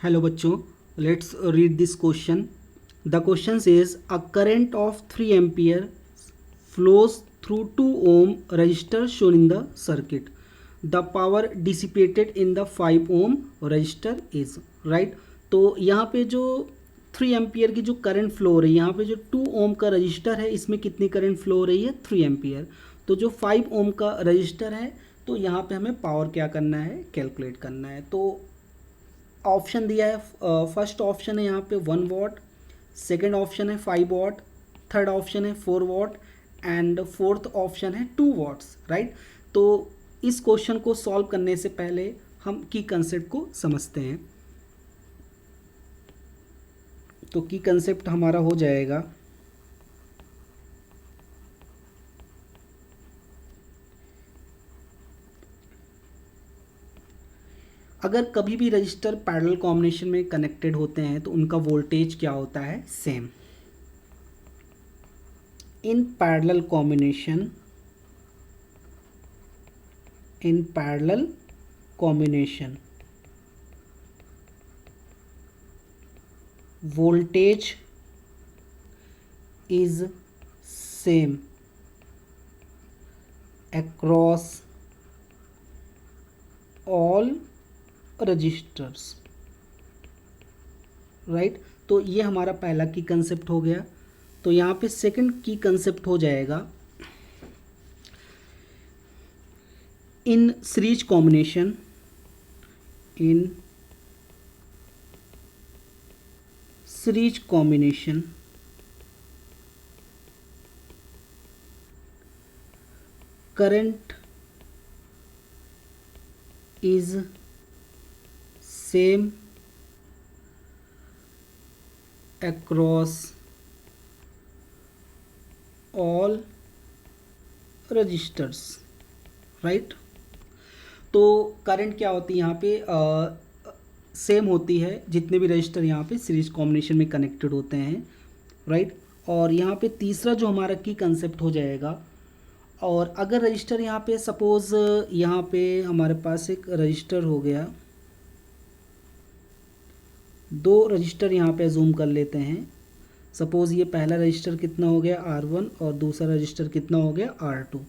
Hello बच्चों, let's read this question. The question says a current of 3 ampere flows through 2 ohm resistor shown in the circuit. The power dissipated in the 5 ohm resistor is right. तो यहाँ पे जो 3 ampere की जो current flow हो रही है, यहाँ पे जो 2 ओम का रजिस्टर है इसमें कितनी करंट फ्लो हो रही है 3 एम्पियर. तो जो 5 ओम का रजिस्टर है तो यहाँ पे हमें पावर क्या करना है, कैलकुलेट करना है. तो ऑप्शन दिया है, फर्स्ट ऑप्शन है यहाँ पे 1 वॉट, सेकेंड ऑप्शन है 5 वॉट, थर्ड ऑप्शन है 4 वॉट एंड फोर्थ ऑप्शन है 2 वॉट्स राइट. तो इस क्वेश्चन को सॉल्व करने से पहले हम की कंसेप्ट को समझते हैं. तो की कंसेप्ट हमारा हो जाएगा अगर कभी भी रजिस्टर पैरेलल कॉम्बिनेशन में कनेक्टेड होते हैं तो उनका वोल्टेज क्या होता है, same. In parallel combination voltage is same across all registers right. तो ये हमारा पहला की कंसेप्ट हो गया. तो यहाँ पे सेकंड की कंसेप्ट हो जाएगा in series combination current is same across all registers right. तो करंट क्या होती है यहाँ पे, सेम होती है जितने भी रजिस्टर यहाँ पे सीरीज कॉम्बिनेशन में कनेक्टेड होते हैं राइट. और यहाँ पे तीसरा जो हमारा की कंसेप्ट हो जाएगा, और अगर रजिस्टर यहाँ पे सपोज़ यहाँ पे हमारे पास एक रजिस्टर हो गया, 2 रजिस्टर यहाँ पे जूम कर लेते हैं. सपोज़ ये पहला रजिस्टर कितना हो गया R1 और दूसरा रजिस्टर कितना हो गया R2.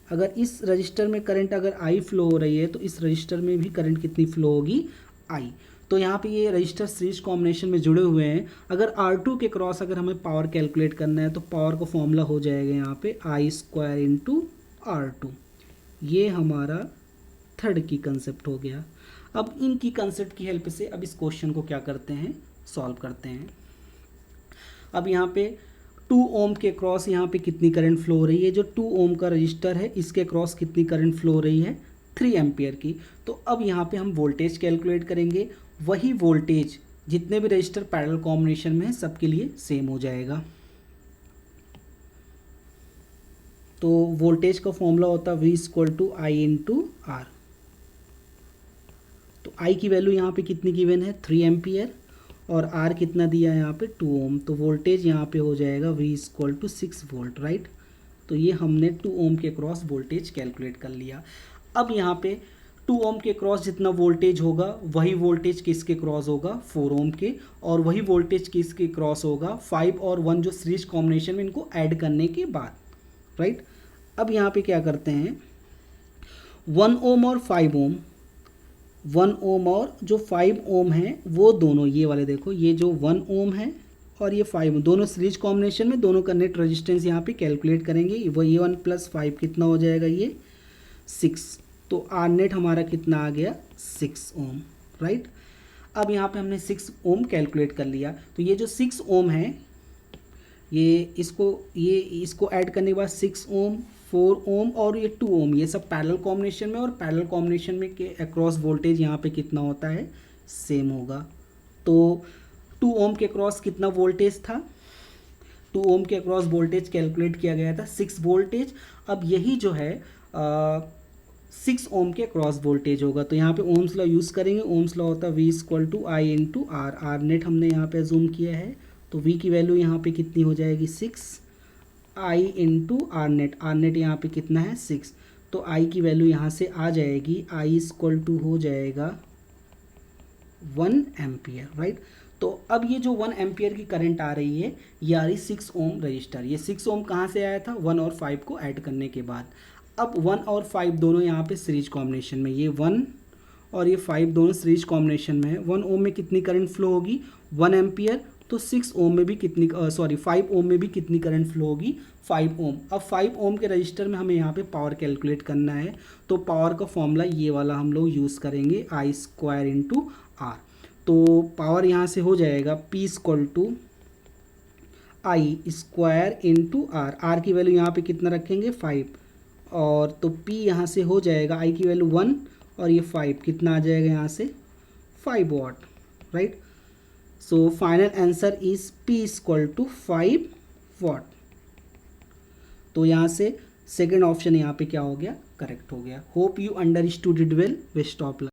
अगर इस रजिस्टर में करंट अगर I फ्लो हो रही है तो इस रजिस्टर में भी करंट कितनी फ्लो होगी, I. तो यहाँ पे ये रजिस्टर सीरीज कॉम्बिनेशन में जुड़े हुए हैं. अगर R2 के क्रॉस अगर हमें पावर कैलकुलेट करना है तो पावर का फॉर्मूला हो जाएगा यहाँ पे I² इंटू R2. ये हमारा थर्ड की कंसेप्ट हो गया. अब इन की कंसेप्ट की हेल्प से अब इस क्वेश्चन को क्या करते हैं, सॉल्व करते हैं. अब यहाँ पे 2 ओम के क्रॉस यहाँ पे कितनी करंट फ्लो हो रही है, जो 2 ओम का रजिस्टर है इसके क्रॉस कितनी करंट फ्लो हो रही है, 3 एम्पियर की. तो अब यहाँ पे हम वोल्टेज कैलकुलेट करेंगे. वही वोल्टेज जितने भी रजिस्टर पैरेलल कॉम्बिनेशन में है सबके लिए सेम हो जाएगा. तो वोल्टेज का फॉर्मूला होता है V I इंटू आर. तो I की वैल्यू यहाँ पे कितनी गिवन है, 3 एम्पियर, और R कितना दिया है यहाँ पे 2 ओम. तो वोल्टेज यहाँ पे हो जाएगा V 6 वोल्ट राइट. तो ये हमने 2 ओम के क्रॉस वोल्टेज कैलकुलेट कर लिया. अब यहाँ पे 2 ओम के क्रॉस जितना वोल्टेज होगा वही वोल्टेज किसके क्रॉस होगा, 4 ओम के, और वही वोल्टेज किसके क्रॉस होगा, 5 और 1 जो सीरीज कॉम्बिनेशन में इनको ऐड करने के बाद राइट. अब यहाँ पे क्या करते हैं, 1 ओम और 5 ओम, 1 ओम और जो 5 ओम है वो दोनों ये वाले देखो, ये जो 1 ओम है और ये 5 ओम दोनों सीरीज कॉम्बिनेशन में, दोनों का नेट रेजिस्टेंस यहाँ पे कैलकुलेट करेंगे. वो ये 1 + 5 कितना हो जाएगा, ये 6. तो आर नेट हमारा कितना आ गया, 6 ओम राइट. अब यहाँ पे हमने 6 ओम कैलकुलेट कर लिया. तो ये जो 6 ओम है ये इसको ऐड करने के बाद 6 ओम, 4 ओम और ये 2 ओम, ये सब पैरेलल कॉम्बिनेशन में, और पैरेलल कॉम्बिनेशन में के अक्रॉस वोल्टेज यहाँ पे कितना होता है, सेम होगा. तो 2 ओम के अक्रॉस कितना वोल्टेज था, 2 ओम के अक्रॉस वोल्टेज कैलकुलेट किया गया था 6 वोल्टेज. अब यही जो है 6 ओम के क्रॉस वोल्टेज होगा. तो यहाँ पे ओम्स लॉ यूज़ करेंगे. ओम्स लॉ होता है V I into R. R net हमने यहाँ पे जूम किया है. तो V की वैल्यू यहाँ पे कितनी हो जाएगी, 6 I into R net. R net यहाँ पे कितना है, 6. तो I की वैल्यू यहाँ से आ जाएगी, I हो जाएगा 1 एम्पियर, राइट। तो अब ये जो 1 एम्पियर की करंट आ रही है ये आ रही 6 ओम रजिस्टर। ये 6 ओम कहाँ से आया था, 1 और 5 को ऐड करने के बाद। अब 1 और 5 दोनों यहाँ पे सीरीज कॉम्बिनेशन में, ये 1 और ये 5 दोनों सीरीज कॉम्बिनेशन में है। 1 ओम में कितनी करंट फ्लो होगी, 1 एम्पियर। तो 6 ओम में भी कितनी 5 ओम में भी कितनी करंट फ्लो होगी, 5 ओम। अब 5 ओम के रजिस्टर में हमें यहाँ पे पावर कैलकुलेट करना है, तो पावर का फॉर्मूला ये वाला हम लोग यूज़ करेंगे, I स्क्वायर इंटू आर। तो पावर यहाँ से हो जाएगा P equal to I square into R. R की वैल्यू यहाँ पे कितना रखेंगे, 5, और तो P यहाँ से हो जाएगा, आई की वैल्यू 1 और ये 5, कितना आ जाएगा यहाँ से 5 watt, right. So final answer is P equal to 5 watt. तो यहाँ से सेकेंड ऑप्शन यहाँ पे क्या हो गया, करेक्ट हो गया। Hope you understood it well. Way stop.